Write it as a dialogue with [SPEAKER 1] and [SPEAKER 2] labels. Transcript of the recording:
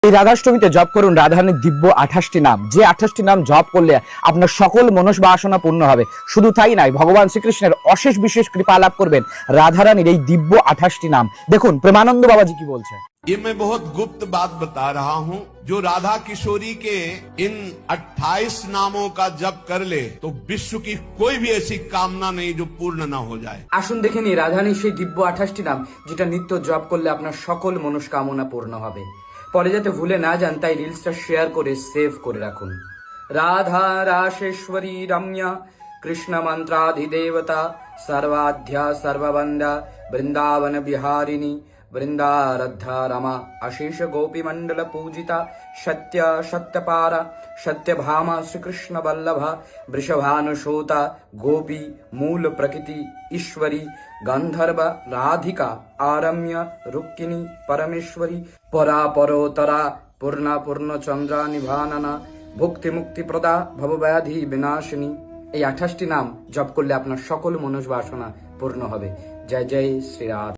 [SPEAKER 1] এই রাধাষ্টমীতে জপ করুন রাধারানীর দিব্য 28টি নাম। যে 28টি নাম জপ করলে আপনার সকল মনস্বাসনা পূর্ণ হবে। শুধু তাই নয়, ভগবান শ্রীকৃষ্ণের অশেষ বিশেষ কৃপা লাভ করবেন রাধারানীর এই দিব্য 28টি নাম। দেখুন প্রেমানন্দ বাবাজি কি বলছে।
[SPEAKER 2] ये मैं बहुत गुप्त बात बता रहा हूँ। जो राधा किशोरी के इन 28 नामों का जप कर ले तो विश्व की कोई भी ऐसी कामना नहीं जो पूर्ण न हो जाए।
[SPEAKER 3] আসুন দেখে নি রাধারানীর সেই দিব্য 28টি নাম, যেটা নিত্য জপ করলে আপনার সকল মনস্কামনা পূর্ণ হবে। পরে যাতে ভুলে না যান, তাই রিলসটা শেয়ার করে সেভ করে রাখুন। রাধা রাশেশ্বরী রম্যা কৃষ্ণ মন্ত্রাধিদেবতা সর্বাধ্যা সর্ববন্দা বৃন্দাবন বিহারিণী वृंदारद्धा रमा अशेष गोपी मंडल पूजिता सत्य सत्यपारा सत्यभामा श्रीकृष्ण वल्लभा वृषभानुसूता गोपी मूल प्रकृति ईश्वरी गंधर्व राधिका आरम्य रुक्मिणी परमेश्वरी परा परोतरा पूर्णा पूर्ण चंद्रा निभानना भुक्ति मुक्ति प्रदा भवव्याधि विनाशिनी। এই 28টি নাম জপ করলে আপনার সকল মনস্বাসনা পূর্ণ হবে। জয় জয় শ্রীরাধ।